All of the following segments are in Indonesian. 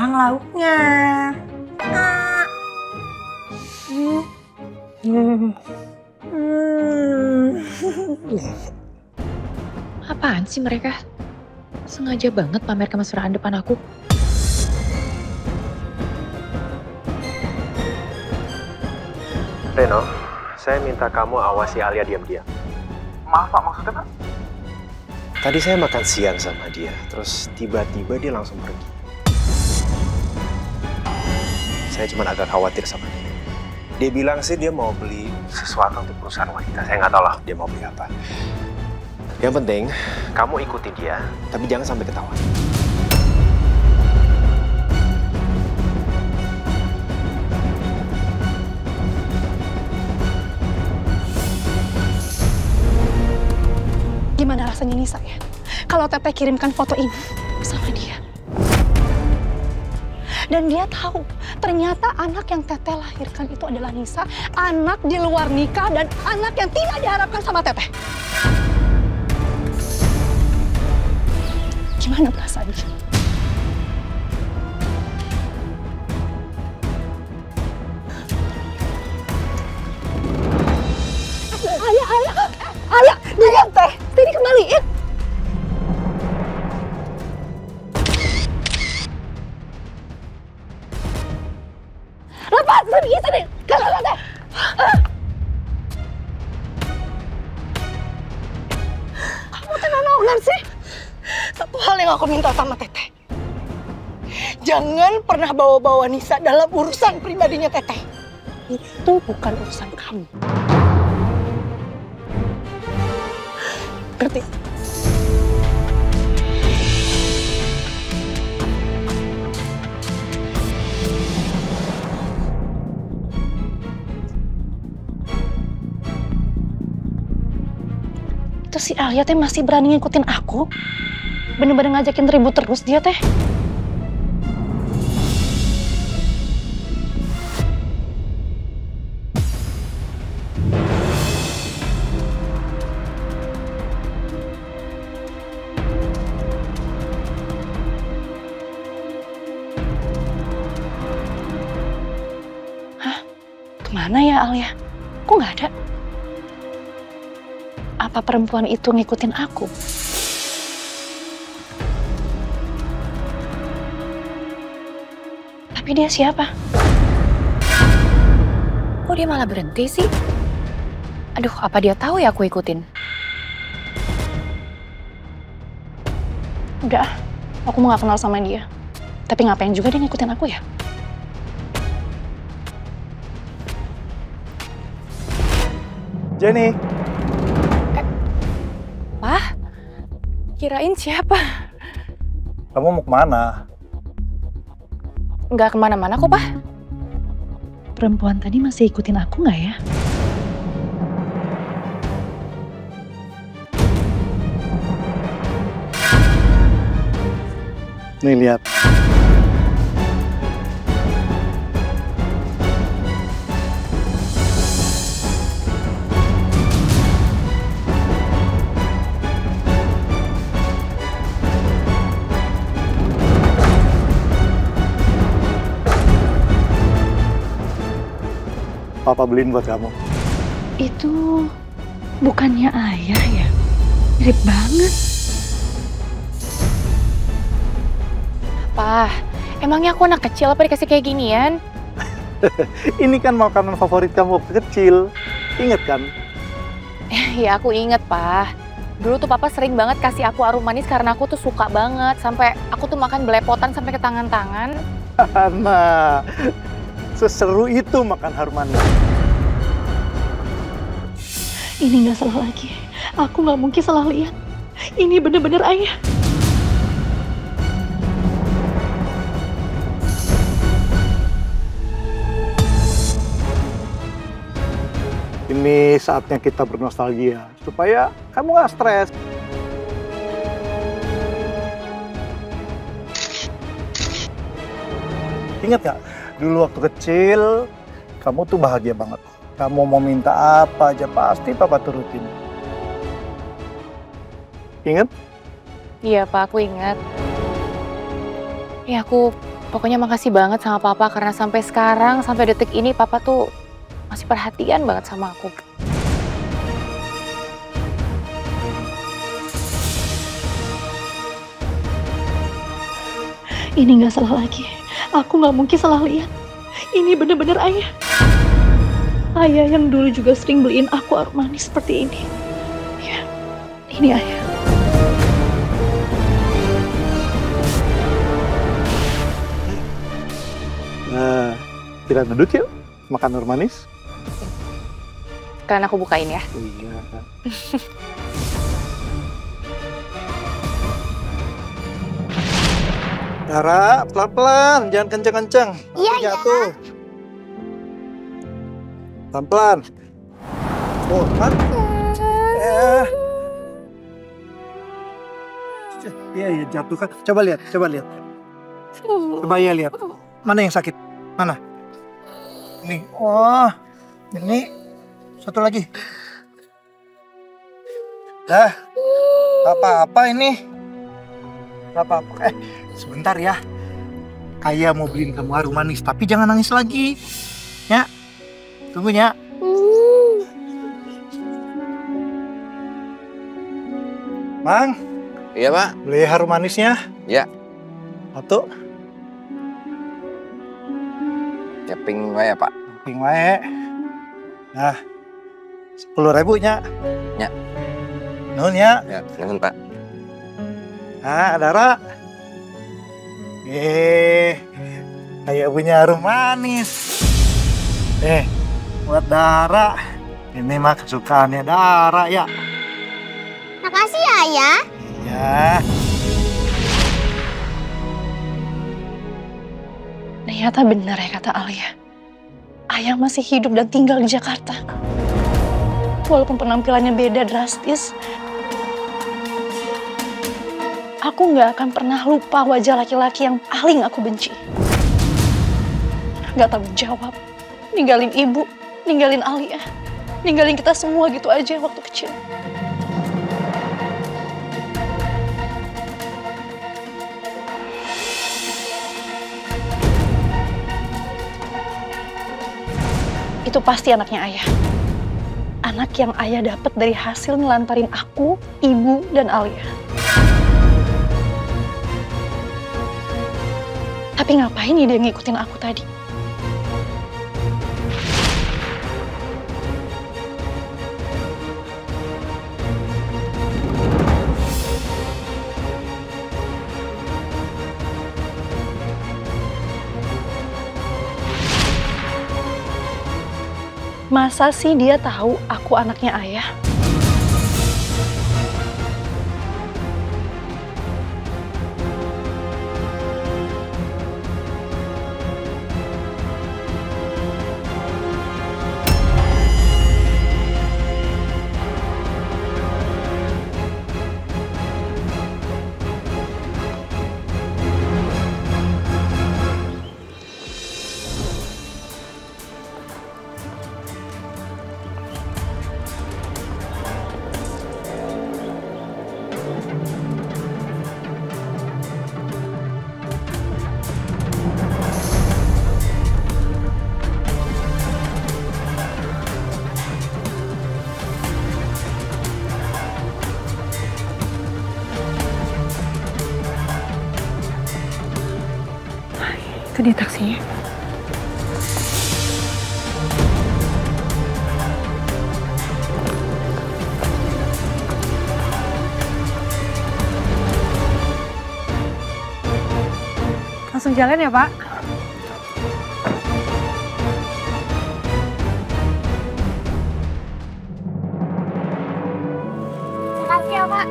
tuang lauknya. Apaan sih mereka? Sengaja banget pamer kemesraan depan aku. Reno, saya minta kamu awasi Alia diam-diam. Maaf Pak, maksudnya Pak? Tadi saya makan siang sama dia, terus tiba-tiba dia langsung pergi. Saya cuma agak khawatir sama dia. Dia bilang sih dia mau beli sesuatu untuk perusahaan wanita. Saya nggak tahu lah dia mau beli apa. Yang penting, kamu ikuti dia, tapi jangan sampai ketahuan. Gimana rasanya Nisa ya? Kalau Teteh kirimkan foto ini sama dia. Dan dia tahu ternyata anak yang Teteh lahirkan itu adalah Nisa, anak di luar nikah dan anak yang tidak diharapkan sama Teteh. Gimana perasaannya? Ayah, dia Teh, sini kembaliin. Lepas, sini. Kalau Teh. Kamu tenang sih. Satu hal yang aku minta sama Teteh. Jangan pernah bawa-bawa Nisa dalam urusan pribadinya Teteh. Itu bukan urusan kamu. Ngerti? Itu si Alia teh masih berani ngikutin aku. Bener-bener ngajakin ribut terus dia teh. Kemana ya Alia? Kok nggak ada? Apa perempuan itu ngikutin aku? Tapi dia siapa? Kok dia malah berhenti sih? Aduh, apa dia tahu ya aku ikutin? Udah, aku mau gak kenal sama dia. Tapi ngapain juga dia ngikutin aku ya? Jenny. Pak? Kirain siapa? Kamu mau kemana? Nggak kemana-mana kok, Pak. Perempuan tadi masih ikutin aku nggak ya? Nih lihat. Papa beliin buat kamu. Itu bukannya ayah ya? Mirip banget. Pak, emangnya aku anak kecil apa dikasih kayak ginian? Ini kan makanan favorit kamu waktu kecil. Ingat kan? Ya aku inget, Pak. Dulu tuh Papa sering banget kasih aku harum manis karena aku tuh suka banget. Sampai aku tuh makan belepotan sampai ke tangan-tangan. Nah, seseru itu makan harum manis. Ini nggak salah lagi. Aku nggak mungkin salah lihat. Ini bener-bener ayah. Ini saatnya kita bernostalgia supaya kamu nggak stres. Ingat nggak? Dulu waktu kecil, kamu tuh bahagia banget. Kamu mau minta apa aja pasti Papa turutin. Ingat? Iya, Pak, aku ingat. Ya aku Pokoknya makasih banget sama Papa karena sampai sekarang, sampai detik ini Papa tuh masih perhatian banget sama aku. Ini nggak salah lagi. Aku nggak mungkin salah lihat. Ini bener-bener ayah. Ayah yang dulu juga sering beliin aku aroma manis seperti ini. Ya, ini ayah. Nah, kita duduk yuk, makan aroma manis. Kalian aku bukain ya. Oh iya. Dara, pelan-pelan, jangan kenceng-kenceng. Iya, jatuh. Pelan-pelan. Oh, kan? Iya, iya, jatuh kan. Coba lihat, coba lihat. Coba ya lihat. Mana yang sakit? Mana? Ini. Oh, ini. Satu lagi. Dah. Apa-apa ini? Apa-apa. Sebentar ya. Ayah mau beliin kamu harum manis, tapi jangan nangis lagi. Ya. Tunggu ya. Mang. Iya, Pak. Beli harum manisnya. Ya. Satu. Keping wae, Pak. Ping wae. Nah. 10.000 nya. Ya. Nun ya. Ya, nuhun, Pak. Nah, Dara. Kayak punya harum manis. Buat Dara. Ini mah kesukaannya Dara ya. Makasih ya, Ayah. Iya. Ternyata benar ya kata Alia. Ayah masih hidup dan tinggal di Jakarta. Walaupun penampilannya beda drastis, aku nggak akan pernah lupa wajah laki-laki yang paling aku benci. Nggak tanggung jawab, ninggalin ibu, ninggalin Alia, ninggalin kita semua gitu aja waktu kecil. Itu pasti anaknya ayah. Anak yang ayah dapat dari hasil ngelantarin aku, ibu, dan Alia. Tapi ngapain dia ngikutin aku tadi? Masa sih dia tahu aku anaknya ayah? Itu dia taksinya. Langsung jalan ya, Pak? Makasih ya, Pak.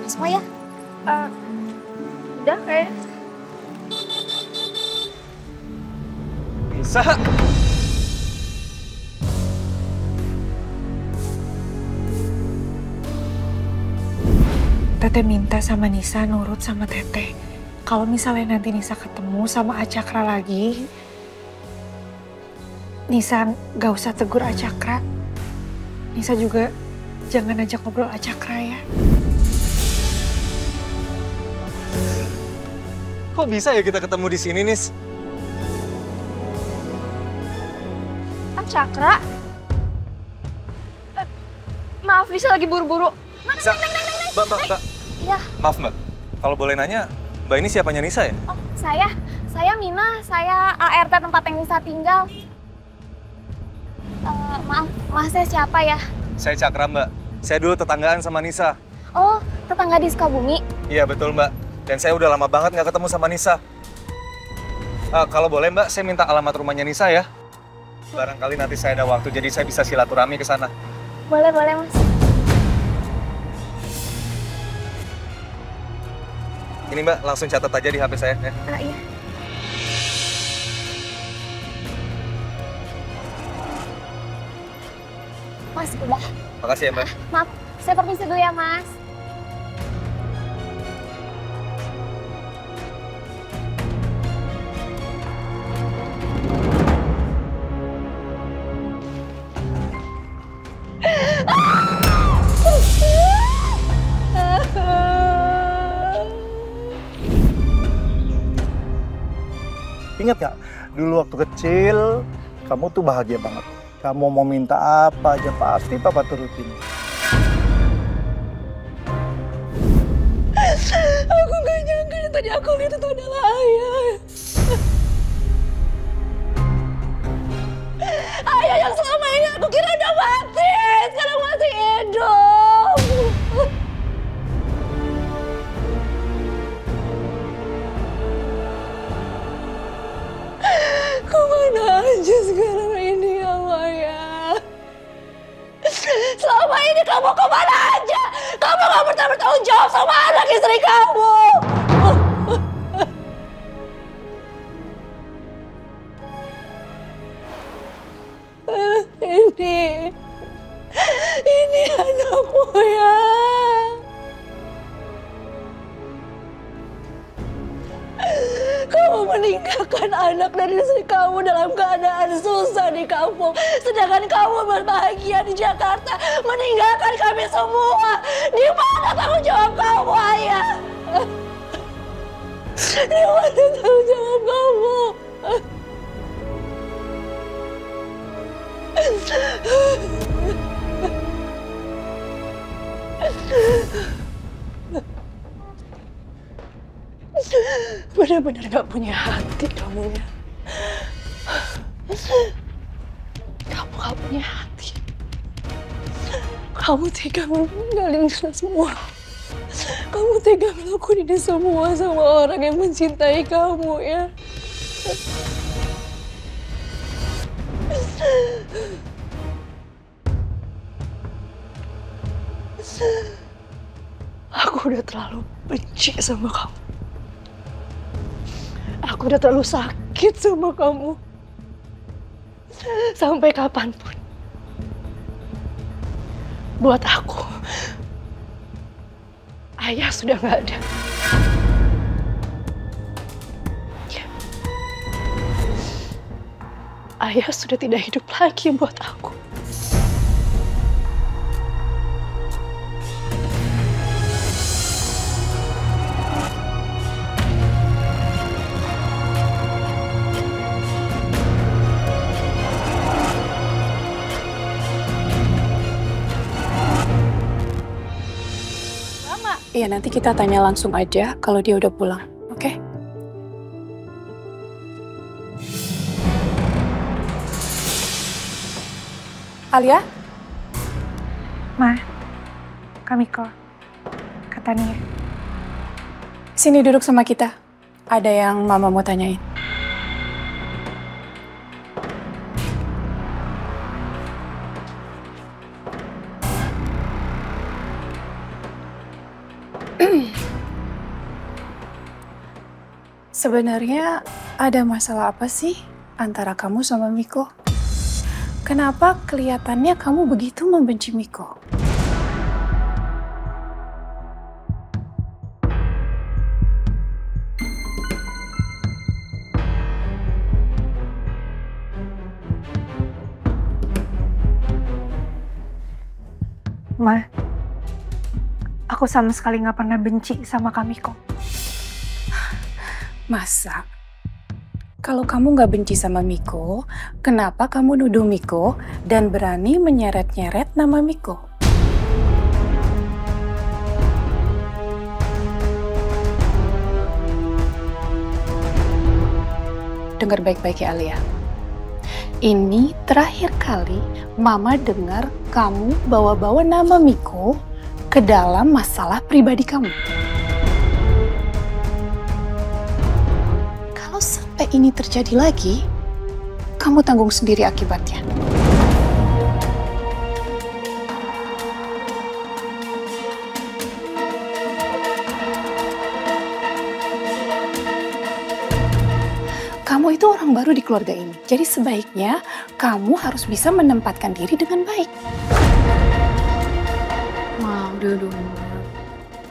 Semua ya? Udah kayak. Bisa. Teteh minta sama Nisa nurut sama Teteh. Kalau misalnya nanti Nisa ketemu sama Acakra lagi, Nisa gak usah tegur Acakra. Nisa juga jangan ajak ngobrol Acakra ya. Kok bisa ya kita ketemu di sini, Nis? Acakra? Maaf, Nisa lagi buru-buru. Mbak. Iya. Maaf, Mbak. Kalau boleh nanya, Mbak ini siapanya Nisa ya? Oh, saya Mina, saya ART tempat yang Nisa tinggal. Maaf saya siapa ya? Saya Cakra, Mbak. Saya dulu tetanggaan sama Nisa. Oh, tetangga di Sukabumi. Iya, betul, Mbak. Dan saya udah lama banget nggak ketemu sama Nisa. Kalau boleh, Mbak, saya minta alamat rumahnya Nisa ya. Barangkali nanti saya ada waktu, jadi saya bisa silaturahmi ke sana. Boleh, Mas. Ini, Mbak, langsung catat aja di HP saya ya. Iya. Mas, udah. Makasih ya, Mbak. Maaf, saya permisi dulu ya, Mas. Ingat gak? Dulu waktu kecil, kamu tuh bahagia banget. Kamu mau minta apa aja pasti papa turutin. Aku gak nyangka yang tadi aku lihat itu adalah ayah. Ayah yang selama ini aku kira udah mati, sekarang masih hidup. Kemana aja sekarang ini ya Maya? Selama ini kamu kemana aja? Kamu gak pernah bertanggung jawab sama anak istri kamu. Ini anakmu ya. Kamu meninggalkan anak dan istri kamu dalam keadaan susah di kampung. Sedangkan kamu berbahagia di Jakarta, meninggalkan kami semua. Di mana tanggung jawab kamu, Ayah? Di mana tanggung jawab kamu? Benar-benar gak punya hati kamu ya. Kamu gak punya hati. Kamu tega meninggalin kita semua. Kamu tega melakukan ini semua sama orang yang mencintai kamu ya. Aku udah terlalu benci sama kamu. Aku udah terlalu sakit sama kamu. Sampai kapanpun. Buat aku, ayah sudah nggak ada. Ya. Ayah sudah tidak hidup lagi buat aku. Iya, nanti kita tanya langsung aja kalau dia udah pulang, oke? Alia? Ma, Kamiko, kata Nia. Sini duduk sama kita. Ada yang Mama mau tanyain. Sebenarnya ada masalah apa sih antara kamu sama Miko? Kenapa kelihatannya kamu begitu membenci Miko? Ma, aku sama sekali nggak pernah benci sama Kamiko. Masa? Kalau kamu nggak benci sama Miko, kenapa kamu nuduh Miko dan berani menyeret-nyeret nama Miko? Dengar baik-baik ya Alia. Ini terakhir kali Mama dengar kamu bawa-bawa nama Miko ke dalam masalah pribadi kamu. Kalau sampai ini terjadi lagi, kamu tanggung sendiri akibatnya. Kamu itu orang baru di keluarga ini, jadi sebaiknya kamu harus bisa menempatkan diri dengan baik. Ma, udah.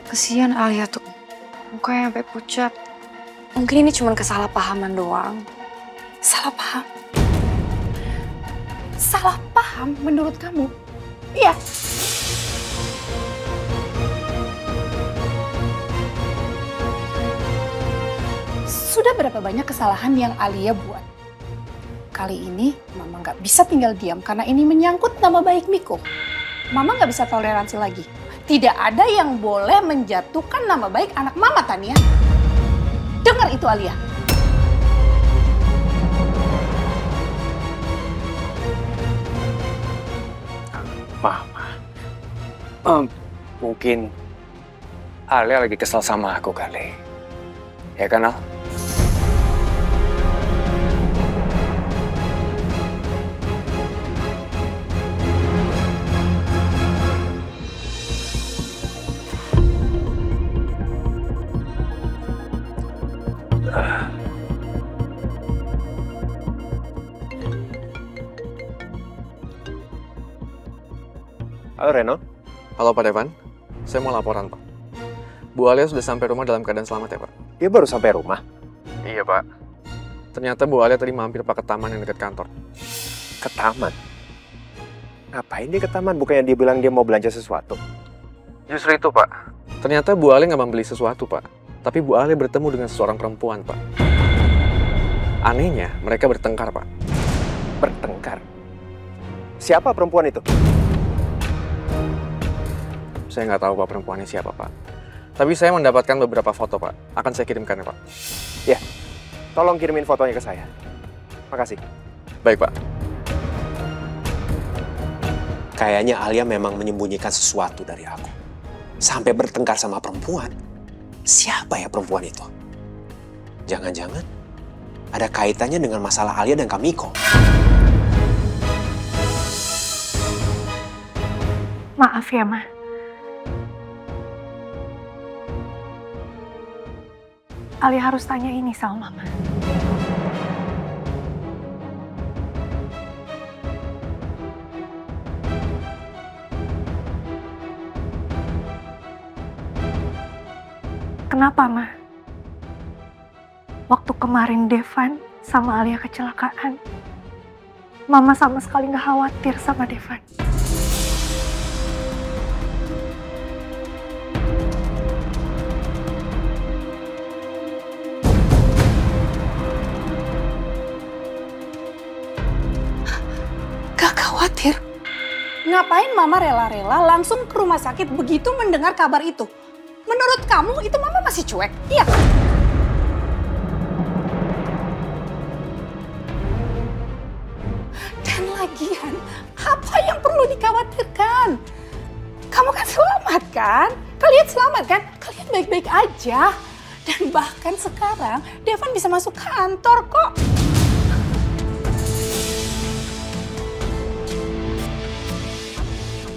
Kesian Alia tuh, mukanya sampai pucat. Mungkin ini cuma kesalahpahaman doang. Salah paham? Salah paham menurut kamu? Iya. Sudah berapa banyak kesalahan yang Alia buat? Kali ini Mama nggak bisa tinggal diam karena ini menyangkut nama baik Miko. Mama nggak bisa toleransi lagi. Tidak ada yang boleh menjatuhkan nama baik anak Mama, Tania. Dengar itu, Alia. Mama, mungkin Alia lagi kesel sama aku kali. Ya kan, Al? Halo Reno. Halo Pak Devan, saya mau laporan Pak. Bu Alia sudah sampai rumah dalam keadaan selamat ya Pak? Dia baru sampai rumah? Iya Pak. Ternyata Bu Alia tadi mampir Pak ke taman yang dekat kantor. Ke taman? Ngapain dia ke taman? Bukannya dia bilang dia mau belanja sesuatu? Justru itu Pak. Ternyata Bu Alia nggak membeli sesuatu Pak. Tapi Bu Alia bertemu dengan seseorang perempuan Pak. Anehnya mereka bertengkar Pak. Bertengkar? Siapa perempuan itu? Saya nggak tahu Pak perempuannya siapa Pak. Tapi saya mendapatkan beberapa foto Pak. Akan saya kirimkan ya Pak. Ya, tolong kirimin fotonya ke saya. Makasih. Baik Pak. Kayaknya Alia memang menyembunyikan sesuatu dari aku. Sampai bertengkar sama perempuan. Siapa ya perempuan itu? Jangan-jangan ada kaitannya dengan masalah Alia dan Kamiko. Maaf ya, Ma. Alia harus tanya ini sama Mama. Kenapa, Ma? Waktu kemarin Devan sama Alia kecelakaan, Mama sama sekali nggak khawatir sama Devan. Khawatir? Ngapain Mama rela-rela langsung ke rumah sakit begitu mendengar kabar itu? Menurut kamu itu Mama masih cuek? Iya. Dan lagian, apa yang perlu dikhawatirkan? Kamu kan selamat kan? Kalian selamat kan? Kalian baik-baik aja. Dan bahkan sekarang Devan bisa masuk kantor kok.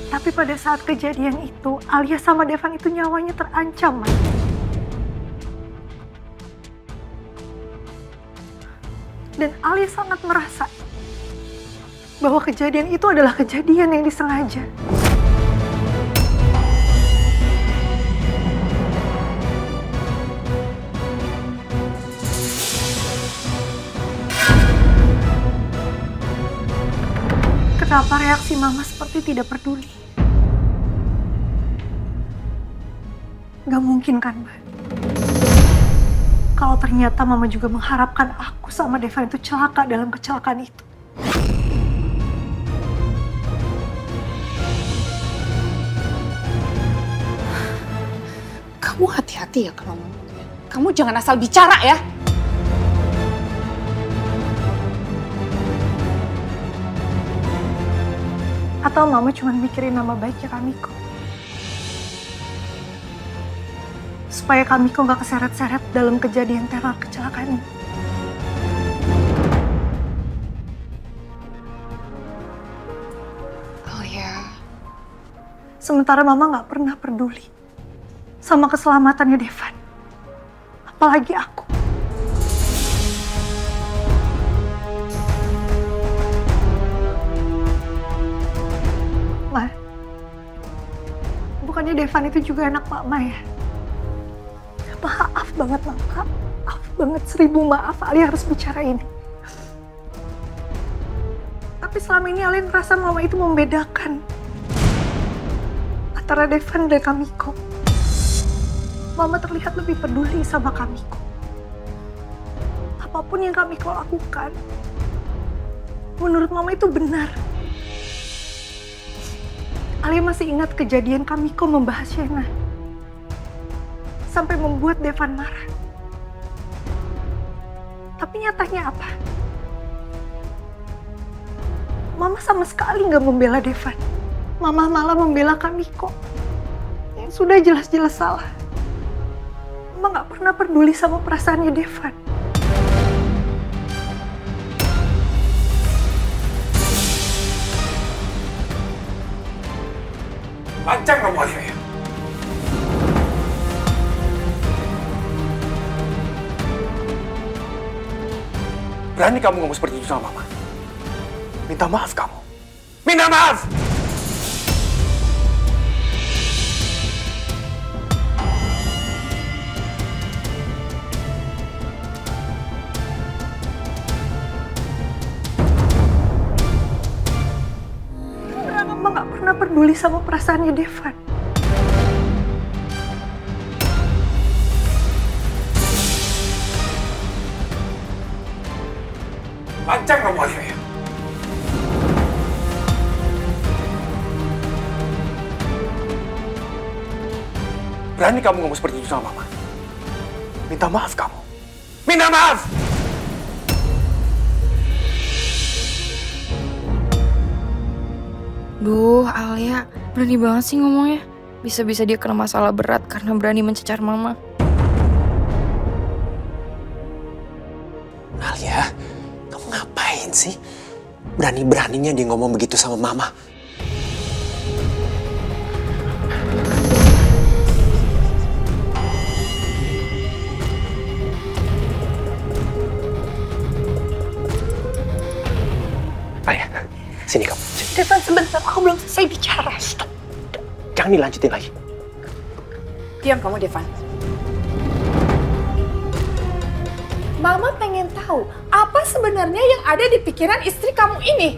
Tapi pada saat kejadian itu, Alia sama Devan itu nyawanya terancam, Ma. Dan Alia sangat merasa bahwa kejadian itu adalah kejadian yang disengaja. Kenapa reaksi Mama seperti tidak peduli? Gak mungkin kan, Mbak? Kalau ternyata Mama juga mengharapkan aku sama Devan itu celaka dalam kecelakaan itu. Kamu hati-hati ya kalau ngomongnya. Kamu jangan asal bicara ya. Atau Mama cuma mikirin nama baiknya Kamiko? Supaya Kamiko gak keseret-seret dalam kejadian teror kecelakaan ini. Oh ya. Sementara Mama gak pernah peduli sama keselamatannya Devan. Apalagi aku. Ma, bukannya Devan itu juga anak Mama ya? Maaf banget, Mama. Maaf banget, 1000 maaf Alia harus bicara ini. Tapi selama ini Alia ngerasa Mama itu membedakan antara Devan dan Kamiko. Mama terlihat lebih peduli sama Kamiko. Apapun yang Kamiko lakukan, menurut Mama itu benar. Alia masih ingat kejadian Kamiko membahas Shena. Sampai membuat Devan marah. Tapi nyatanya apa? Mama sama sekali nggak membela Devan. Mama malah membela Kamiko. Yang sudah jelas-jelas salah. Mama nggak pernah peduli sama perasaannya Devan. Lancang kamu, Alia ya? Berani kamu ngomong seperti itu sama Mama? Minta maaf kamu. Minta maaf! Mama nggak pernah peduli sama perasaannya Devan. Lancang kamu, Alia ya? Berani kamu ngomong seperti itu sama Mama? Minta maaf kamu. Minta maaf! Duh, Alia, berani banget sih ngomongnya. Bisa-bisa dia kena masalah berat karena berani mencecar Mama. Alia, kamu ngapain sih? Berani-beraninya dia ngomong begitu sama Mama. Alia, sini kamu. Devan, sebentar, aku belum selesai bicara. Stop. Jangan dilanjutin lagi. Diam kamu, Devan. Mama pengen tahu apa sebenarnya yang ada di pikiran istri kamu ini.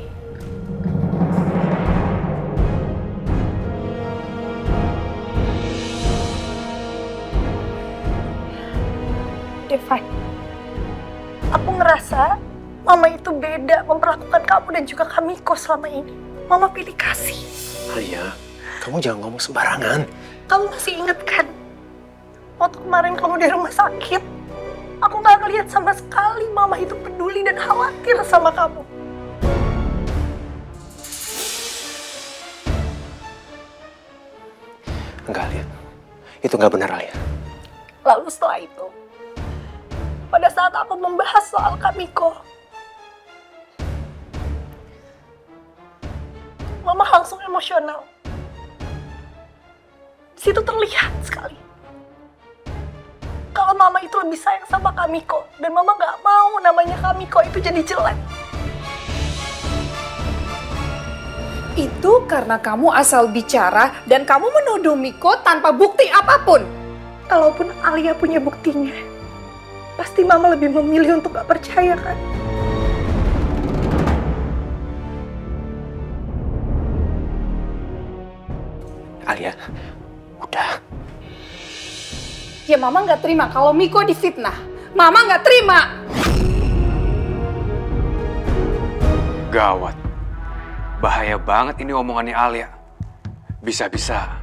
Devan, aku ngerasa Mama itu beda memperlakukan kamu dan juga Kamiko selama ini. Mama pilih kasih. Alia, kamu jangan ngomong sembarangan. Kamu masih inget kan? Waktu kemarin kamu di rumah sakit, aku gak ngeliat sama sekali Mama itu peduli dan khawatir sama kamu. Enggak, Alia. Itu nggak benar, Alia. Lalu setelah itu, pada saat aku membahas soal Kamiko, Mama langsung emosional. Di situ terlihat sekali kalau Mama itu lebih sayang sama Kamiko, dan Mama gak mau namanya Kamiko itu jadi jelek. Itu karena kamu asal bicara dan kamu menuduh Miko tanpa bukti apapun. Kalaupun Alia punya buktinya, pasti Mama lebih memilih untuk gak percaya kan? Alia, udah. Mama nggak terima kalau Miko difitnah. Mama nggak terima. Gawat. Bahaya banget ini omongannya Alia. Bisa-bisa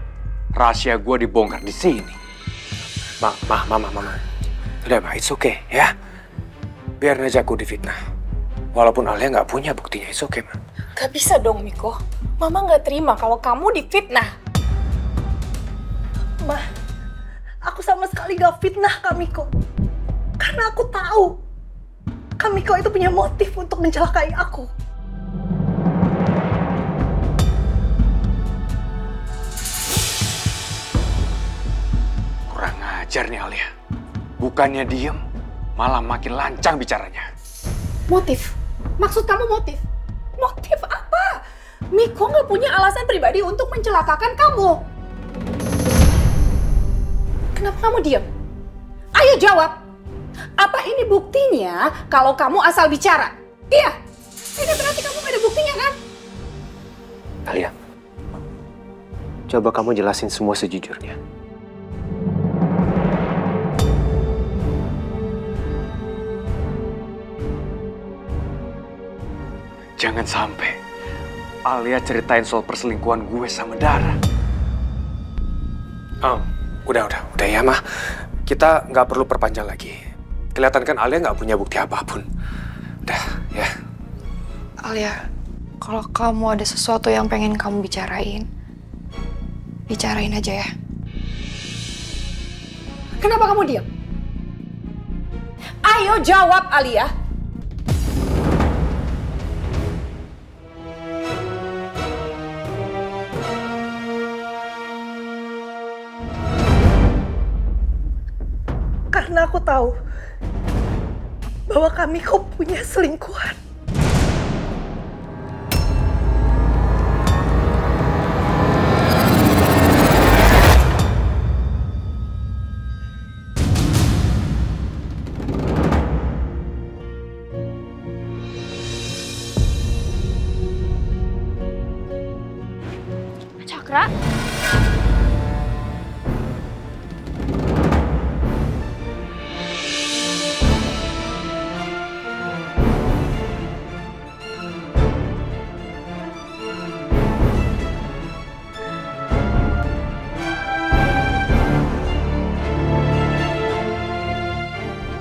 rahasia gue dibongkar di sini. Mama. Udah, Ma, it's okay, ya. Biar aja aku difitnah. Walaupun Alia nggak punya buktinya, it's okay, Ma. Gak bisa dong, Miko. Mama nggak terima kalau kamu difitnah. Ma, aku sama sekali gak fitnah Kak Miko. Karena aku tahu Kak Miko itu punya motif untuk mencelakai aku. Kurang ajar nih Alia. Bukannya diem, malah makin lancang bicaranya. Motif? Maksud kamu motif? Motif apa? Miko nggak punya alasan pribadi untuk mencelakakan kamu. Kenapa kamu diam? Ayo jawab. Apa ini buktinya kalau kamu asal bicara? Iya. Ini berarti kamu gak ada buktinya kan? Alia, coba kamu jelasin semua sejujurnya. Jangan sampai Alia ceritain soal perselingkuhan gue sama Dara. Udah ya, Ma. Kita nggak perlu perpanjang lagi. Kelihatan kan Alia nggak punya bukti apapun. Udah, ya. Alia, kalau kamu ada sesuatu yang pengen kamu bicarain aja ya. Kenapa kamu diam? Ayo jawab, Alia. Karena aku tahu bahwa Kak Miko punya selingkuhan. Cakra?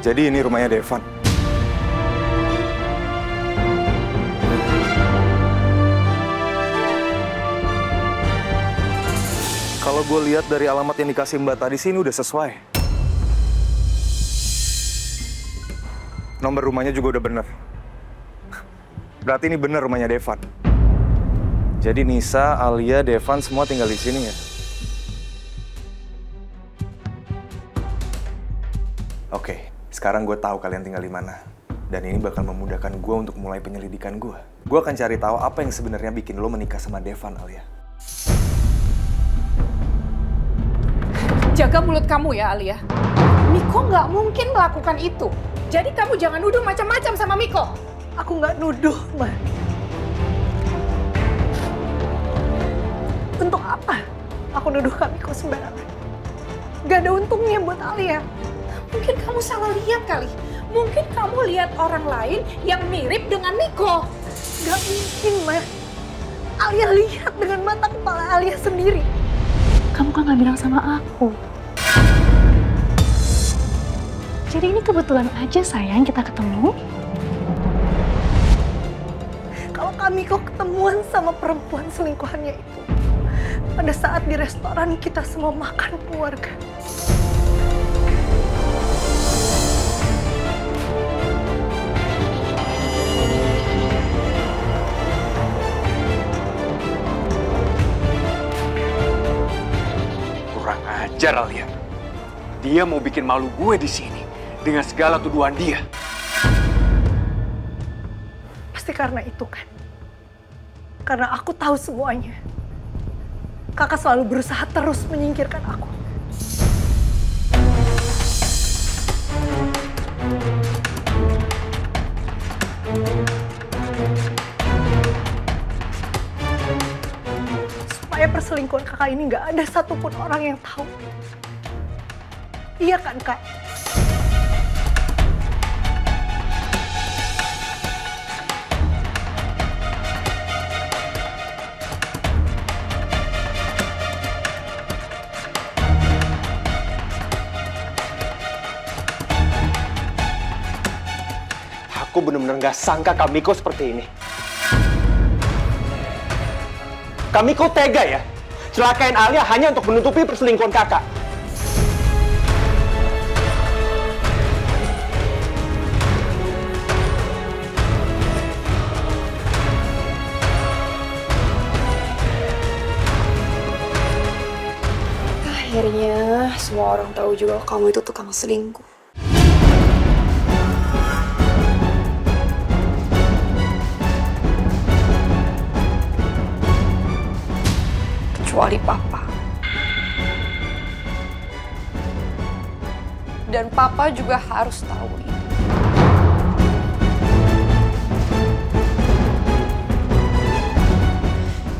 Jadi ini rumahnya Devan. Kalau gue lihat dari alamat yang dikasih Mbak tadi sini udah sesuai. Nomor rumahnya juga udah bener. Berarti ini bener rumahnya Devan. Jadi Nisa, Alia, Devan semua tinggal di sini ya? Oke. Sekarang gue tahu kalian tinggal di mana. Dan ini bakal memudahkan gue untuk mulai penyelidikan gue. Gue akan cari tahu apa yang sebenarnya bikin lo menikah sama Devan, Alia. Jaga mulut kamu ya, Alia. Miko nggak mungkin melakukan itu. Jadi kamu jangan nuduh macam-macam sama Miko. Aku nggak nuduh, Ma. Untuk apa aku nuduh Kak Miko sembarangan? Gak ada untungnya buat Alia. Mungkin kamu salah lihat kali. Mungkin kamu lihat orang lain yang mirip dengan Miko. Gak mungkin, Ma. Alia lihat dengan mata kepala Alia sendiri. Kamu kan gak bilang sama aku. Jadi ini kebetulan aja sayang kita ketemu. Kalau Kak Miko ketemuan sama perempuan selingkuhannya itu, pada saat di restoran kita semua makan keluarga. Ajar Alia. Dia mau bikin malu gue di sini dengan segala tuduhan dia. Pasti karena itu kan. Karena aku tahu semuanya. Kakak selalu berusaha terus menyingkirkan aku. Supaya perselingkuhan kakak ini nggak ada satupun orang yang tahu. Iya kan, Kak? Aku benar-benar gak sangka Kamiko seperti ini. Kamiko tega ya? Celakain Alia hanya untuk menutupi perselingkuhan kakak. Akhirnya semua orang tahu juga kamu itu tukang selingkuh. Kecuali Papa. Dan Papa juga harus tahu ini.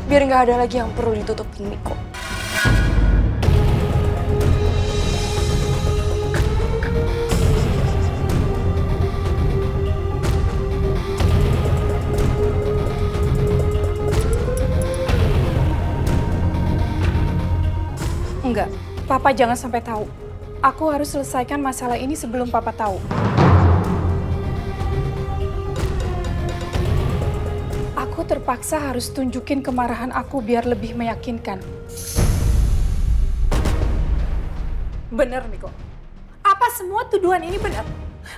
Biar nggak ada lagi yang perlu ditutupin Miko. Enggak, Papa jangan sampai tahu. Aku harus selesaikan masalah ini sebelum Papa tahu. Aku terpaksa harus tunjukin kemarahan aku biar lebih meyakinkan. Bener, Miko. Apa semua tuduhan ini benar?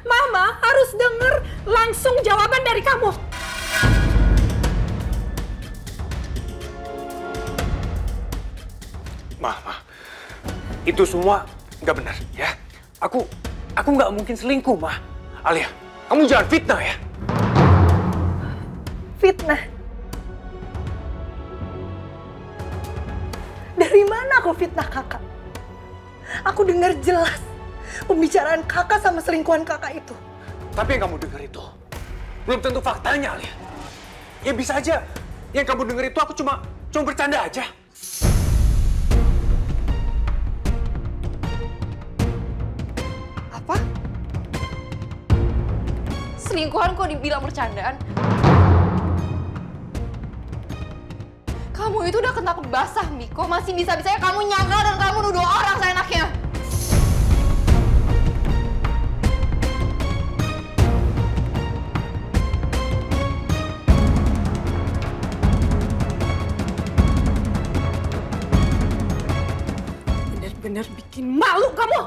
Mama harus denger langsung jawaban dari kamu. Ma. Itu semua nggak benar, ya. Aku nggak mungkin selingkuh, Ma. Alia, kamu jangan fitnah ya. Fitnah? Dari mana aku fitnah kakak? Aku dengar jelas pembicaraan kakak sama selingkuhan kakak itu. Tapi yang kamu dengar itu belum tentu faktanya, Alia. Ya bisa aja yang kamu dengar itu aku cuma bercanda aja. Apa? Selingkuhan kok dibilang bercandaan? Kamu itu udah kena basah, Miko. Masih bisa-bisanya kamu nyangkal dan kamu nuduh orang seenaknya. Bener-bener bikin malu kamu.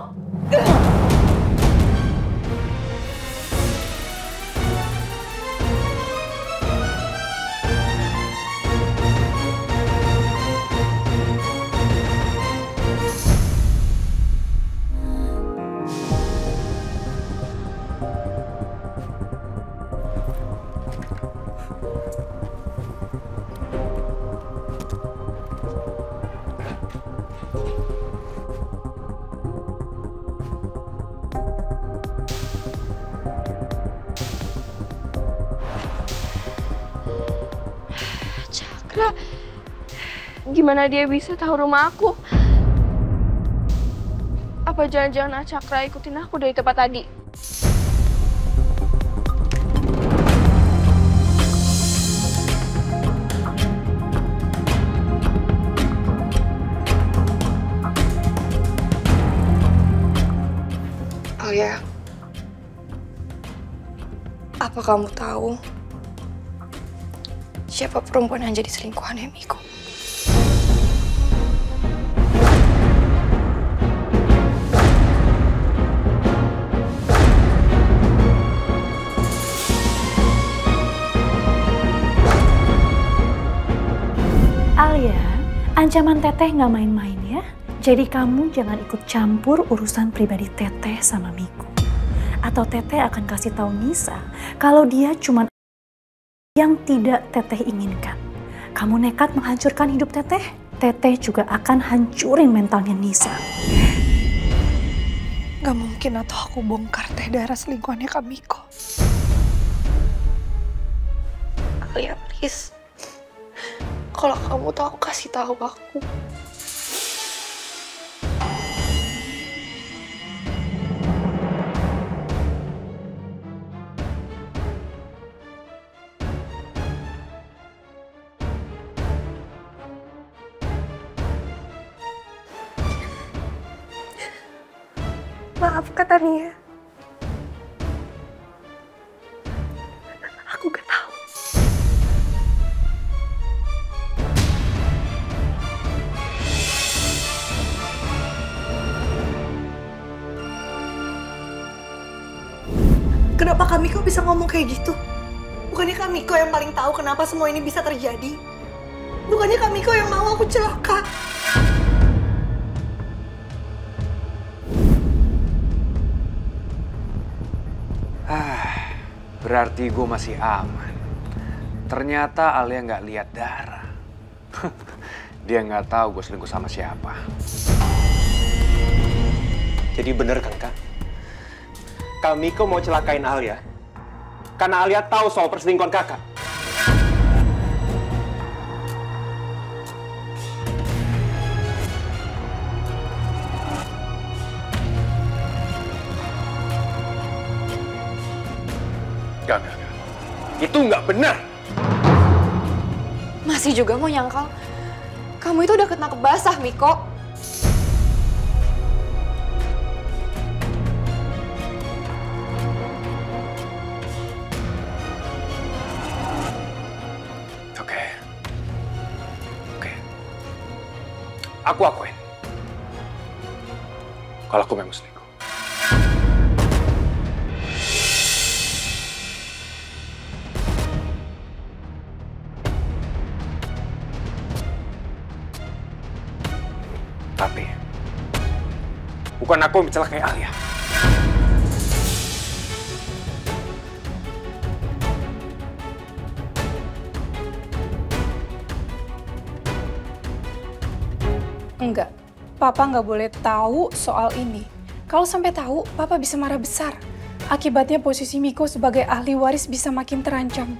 Cakra, gimana dia bisa tahu rumah aku? Apa jangan-jangan Cakra ikutin aku dari tempat tadi? Alia, apa kamu tahu siapa perempuan yang jadi selingkuhannya Miko? Alia, ancaman Teteh nggak main-main ya. Jadi kamu jangan ikut campur urusan pribadi Teteh sama Miko. Atau Teteh akan kasih tahu Nisa kalau dia cuma yang tidak Teteh inginkan. Kamu nekat menghancurkan hidup Teteh, Teteh juga akan hancurin mentalnya Nisa. Gak mungkin atau aku bongkar Teh darah selingkuhannya Kak Miko. Alia, please. Kalau kamu tahu, kasih tahu aku. Maaf, kata Nia. Aku gak tahu. Kenapa Kamiko bisa ngomong kayak gitu? Bukannya Kamiko yang paling tahu kenapa semua ini bisa terjadi? Bukannya Kamiko yang mau aku celaka? Berarti gue masih aman. Ternyata Alia nggak lihat darah. Dia nggak tahu gue selingkuh sama siapa. Jadi bener kan, Kak? Kamiko mau celakain Alia karena Alia tahu soal perselingkuhan Kakak. Gak. Itu nggak benar. Masih juga mau nyangkal? Kamu itu udah kena kebasah, Miko. Oke. Aku akuin. Kalau aku memang selingkuh. Tapi bukan aku yang mencelakai Alia. Enggak, Papa nggak boleh tahu soal ini. Kalau sampai tahu, Papa bisa marah besar. Akibatnya posisi Miko sebagai ahli waris bisa makin terancam.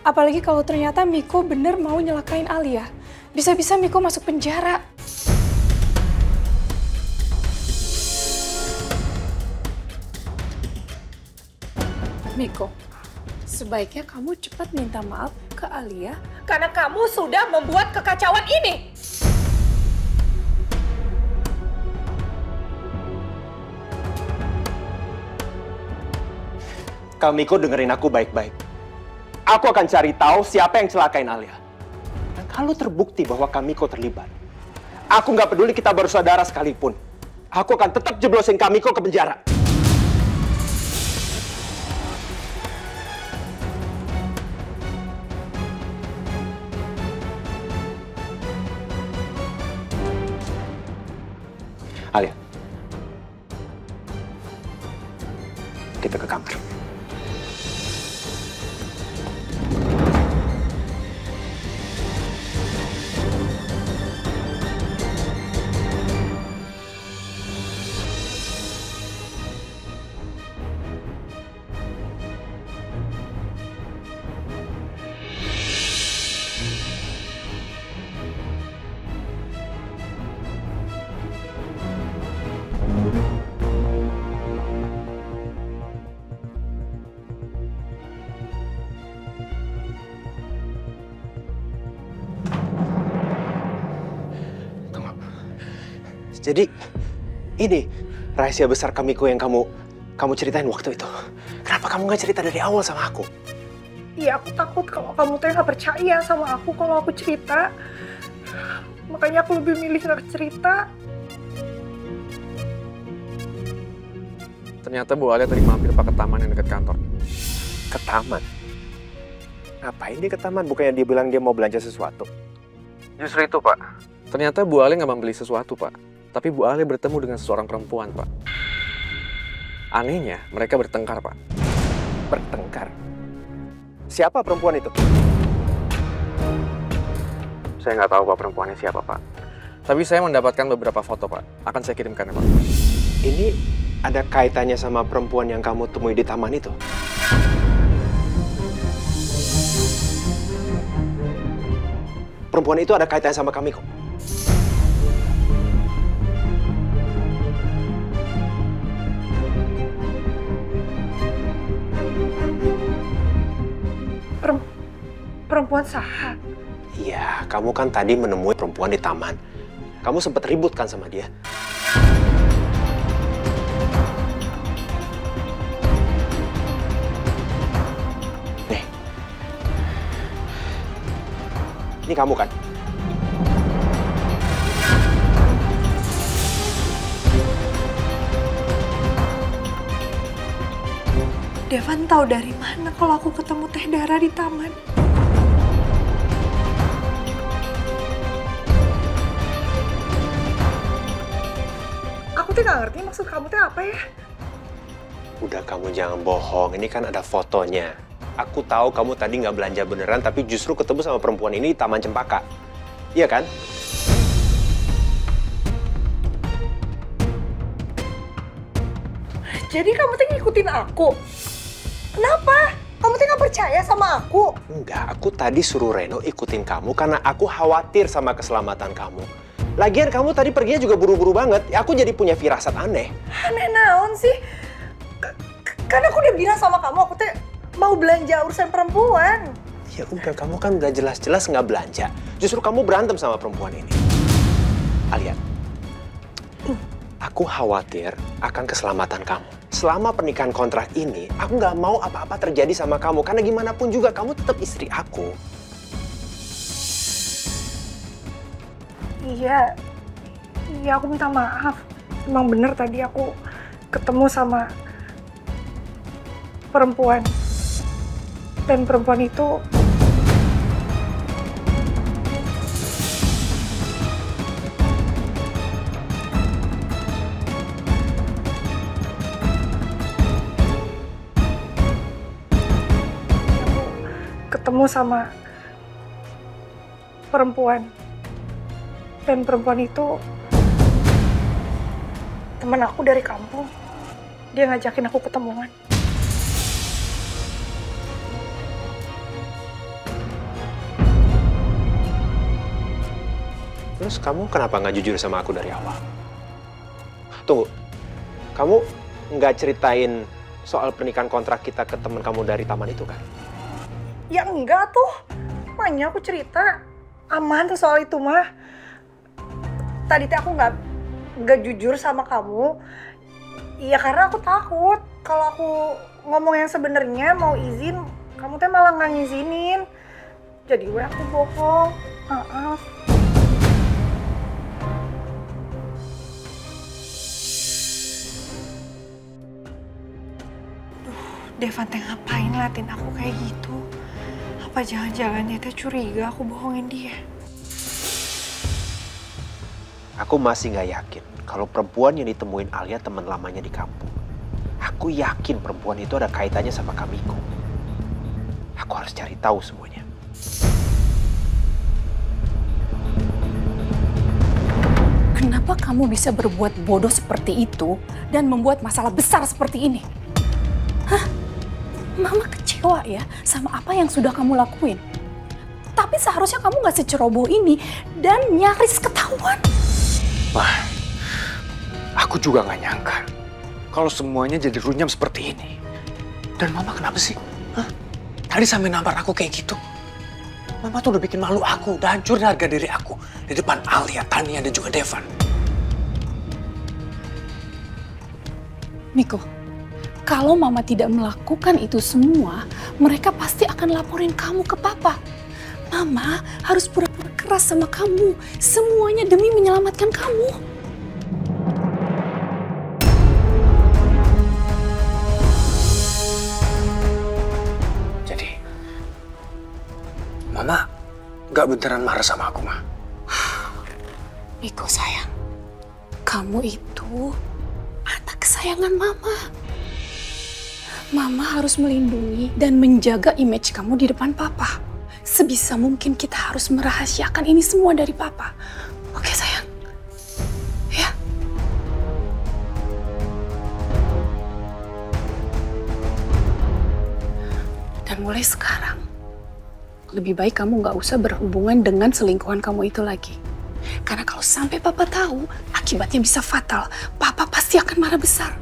Apalagi kalau ternyata Miko bener mau nyelakain Alia. Bisa-bisa Miko masuk penjara. Miko, sebaiknya kamu cepat minta maaf ke Alia karena kamu sudah membuat kekacauan ini. Kamiko dengerin aku baik-baik. Aku akan cari tahu siapa yang celakain Alia. Dan kalau terbukti bahwa Kamiko terlibat, aku nggak peduli kita baru saudara sekalipun. Aku akan tetap jeblosin Kamiko ke penjara. Alia, kita ke kamar. Jadi, ini rahasia besar Kamiko yang kamu ceritain waktu itu. Kenapa kamu nggak cerita dari awal sama aku? Iya, aku takut kalau kamu tuh nggak percaya sama aku kalau aku cerita. Makanya aku lebih milih nggak cerita. Ternyata Bu Alia tadi mampir Pak ke taman yang dekat kantor. Ke taman? Ngapain dia ke taman? Bukannya dia bilang dia mau belanja sesuatu? Justru itu, Pak. Ternyata Bu Alia nggak membeli sesuatu, Pak. Tapi Bu Alia bertemu dengan seorang perempuan, Pak. Anehnya, mereka bertengkar, Pak. Bertengkar? Siapa perempuan itu? Saya nggak tahu, Pak, perempuannya siapa, Pak. Tapi saya mendapatkan beberapa foto, Pak. Akan saya kirimkan ya, Pak. Ini ada kaitannya sama perempuan yang kamu temui di taman itu? Perempuan itu ada kaitannya sama Kamiko? Perempuan Saha? Iya, kamu kan tadi menemui perempuan di taman. Kamu sempat ribut kan sama dia? Ini kamu kan? Devan tahu dari mana kalau aku ketemu Teh Dara di taman? Aku tuh nggak ngerti maksud kamu tuh apa ya? Udah, kamu jangan bohong. Ini kan ada fotonya. Aku tahu kamu tadi nggak belanja beneran, tapi justru ketemu sama perempuan ini di Taman Cempaka. Iya kan? Jadi kamu tuh ngikutin aku? Kenapa? Kamu tuh nggak percaya sama aku? Enggak, aku tadi suruh Reno ikutin kamu karena aku khawatir sama keselamatan kamu. Lagian kamu tadi perginya juga buru-buru banget. Aku jadi punya firasat aneh. Aneh naon sih? Kan aku udah bilang sama kamu, aku tuh mau belanja urusan perempuan. Ya udah, kamu kan udah jelas-jelas nggak belanja. Justru kamu berantem sama perempuan ini. Alia, aku khawatir akan keselamatan kamu. Selama pernikahan kontrak ini, aku nggak mau apa-apa terjadi sama kamu. Karena gimana pun juga, kamu tetap istri aku. Iya, aku minta maaf. Emang bener tadi aku ketemu sama perempuan. Dan perempuan itu dan perempuan itu teman aku dari kampung. Dia ngajakin aku ketemuan. Terus kamu kenapa nggak jujur sama aku dari awal? Tunggu, kamu nggak ceritain soal pernikahan kontrak kita ke teman kamu dari taman itu kan? Ya enggak tuh, makanya aku cerita aman tuh soal itu mah. Tadi tuh aku nggak jujur sama kamu. Iya karena aku takut kalau aku ngomong yang sebenarnya mau izin, kamu tuh malah nggak ngizinin. Jadi aku bohong. Maaf. Devan teh ngapain ngeliatin aku kayak gitu? Apa jangan-jangan dia teh curiga aku bohongin dia? Aku masih nggak yakin kalau perempuan yang ditemuin Alia teman lamanya di kampung. Aku yakin perempuan itu ada kaitannya sama Kamiko. Aku harus cari tahu semuanya. Kenapa kamu bisa berbuat bodoh seperti itu dan membuat masalah besar seperti ini? Hah? Mama kecewa ya sama apa yang sudah kamu lakuin. Tapi seharusnya kamu gak seceroboh ini dan nyaris ketahuan. Wah, aku juga gak nyangka kalau semuanya jadi runyam seperti ini. Dan Mama kenapa sih? Hah? Tadi sampai nampar aku kayak gitu. Mama tuh udah bikin malu aku, udah hancurin harga diri aku di depan Alia, Tania, dan juga Devan. Miko, kalau Mama tidak melakukan itu semua, mereka pasti akan laporin kamu ke Papa. Mama harus pura-pura keras sama kamu. Semuanya demi menyelamatkan kamu. Jadi, Mama gak beneran marah sama aku, Ma? Miko sayang, kamu itu anak kesayangan Mama. Mama harus melindungi dan menjaga image kamu di depan Papa. Sebisa mungkin kita harus merahasiakan ini semua dari Papa. Oke sayang? Ya? Dan mulai sekarang, lebih baik kamu gak usah berhubungan dengan selingkuhan kamu itu lagi. Karena kalau sampai Papa tahu, akibatnya bisa fatal. Papa pasti akan marah besar.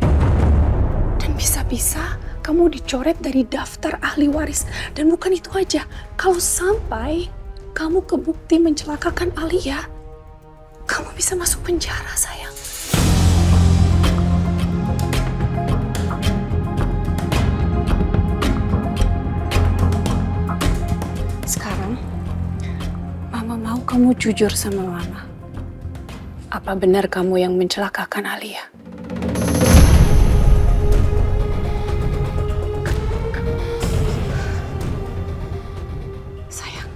Dan bisa-bisa kamu dicoret dari daftar ahli waris. Dan bukan itu aja, kalau sampai kamu kebukti mencelakakan Alia, kamu bisa masuk penjara, sayang. Sekarang, Mama kamu jujur sama Mama. Apa benar kamu yang mencelakakan Alia? Sayang,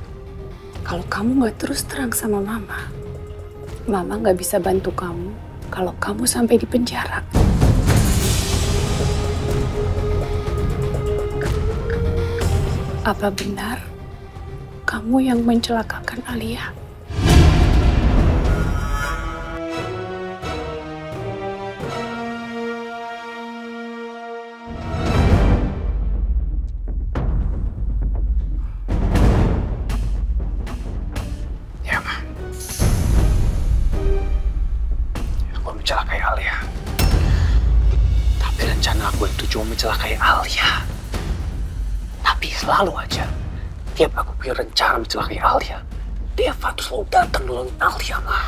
kalau kamu nggak terus terang sama Mama, Mama nggak bisa bantu kamu kalau kamu sampai di penjara. Apa benar kamu yang mencelakakan Alia? Ya, Ma. Aku mencelakai Alia. Tapi rencana aku itu cuma mencelakai Alia. Tapi selalu aja, tiap aku punya rencana mencelakai Alia, Deva tuh selalu datang nolongin Alia, Ma.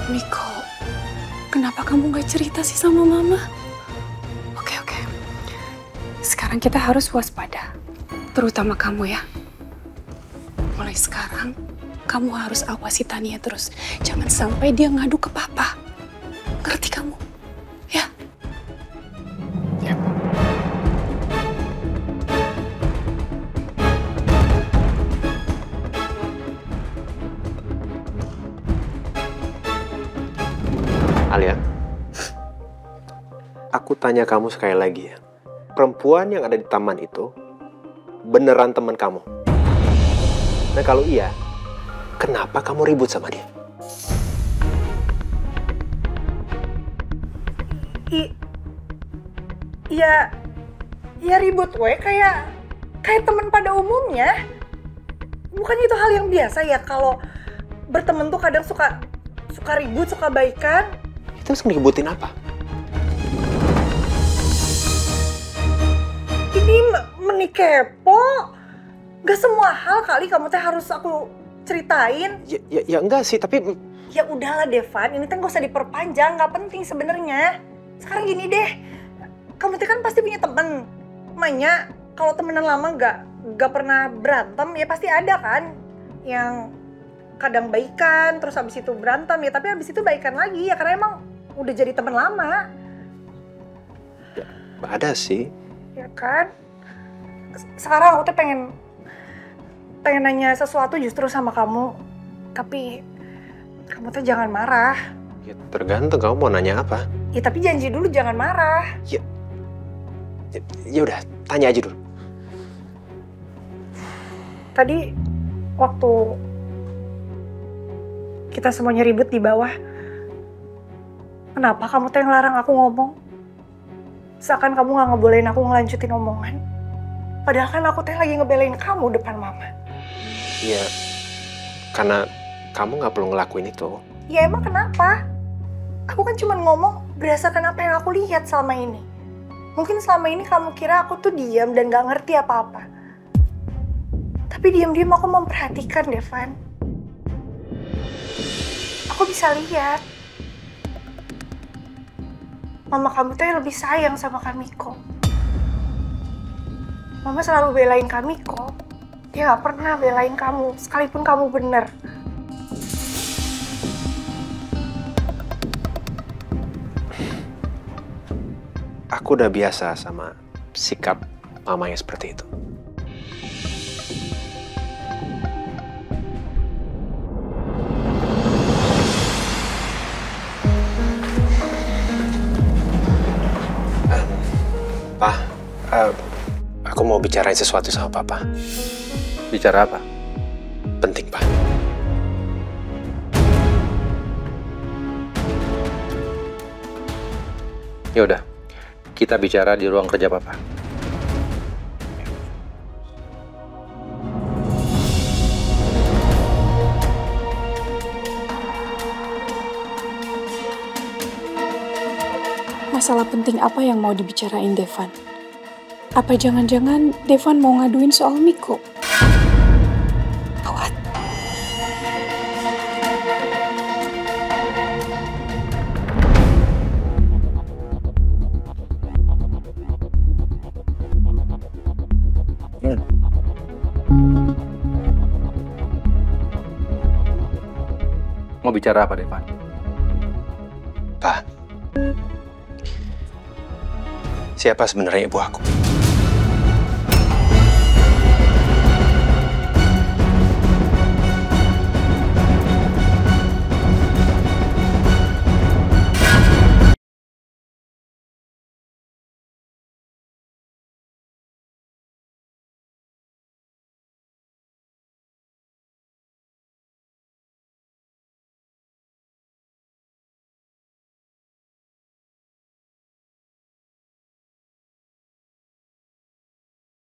Miko, kenapa kamu gak cerita sih sama Mama? Oke. Sekarang kita harus waspada. Terutama kamu ya. Mulai sekarang, kamu harus awasi Tania terus. Jangan sampai dia ngadu ke Papa. Ngerti kamu? Ya? Ya. Alia, aku tanya kamu sekali lagi ya. Perempuan yang ada di taman itu beneran teman kamu? Nah kalau iya, kenapa kamu ribut sama dia? Ya ribut kayak teman pada umumnya. Bukan itu hal yang biasa ya kalau berteman tuh kadang suka ribut, suka baikan. Itu ngeributin apa? Ini menikepo. Gak semua hal kali kamu teh harus aku ceritain. Ya enggak sih, tapi... Ya udahlah Devan, ini teh gak usah diperpanjang, gak penting sebenarnya. Sekarang gini deh, kamu teh kan pasti punya temen. Manya, kalau temenan lama gak pernah berantem, ya pasti ada kan yang kadang baikan, terus habis itu berantem ya, tapi habis itu baikan lagi ya karena emang udah jadi teman lama. Ya, ada sih. Ya kan? Sekarang aku tuh pengen nanya sesuatu justru sama kamu, tapi kamu tuh jangan marah. Ya tergantung kamu mau nanya apa. Ya tapi janji dulu jangan marah. Ya udah, tanya aja dulu. Tadi waktu kita semuanya ribut di bawah, kenapa kamu tuh yang larang aku ngomong? Seakan kamu gak ngebolehin aku ngelanjutin omongan. Padahal kan aku tuh lagi ngebelain kamu depan Mama. Iya, karena kamu gak perlu ngelakuin itu. Ya emang kenapa? Aku kan cuma ngomong berdasarkan apa yang aku lihat selama ini. Mungkin selama ini kamu kira aku tuh diam dan gak ngerti apa-apa. Tapi diam-diam aku memperhatikan, Devan. Aku bisa lihat. Mama kamu tuh lebih sayang sama Kamiko. Mama selalu belain Kamiko. Dia gak pernah belain kamu, sekalipun kamu bener. Aku udah biasa sama sikap mama yang seperti itu. Pa, aku mau bicarain sesuatu sama Papa. Bicara apa? Penting, Pak. Ya udah, kita bicara di ruang kerja Papa. Masalah penting apa yang mau dibicarain Devan? Apa jangan-jangan Devan mau ngaduin soal Miko? Gawat. Mau bicara apa, Devan? Pak, siapa sebenarnya ibu aku?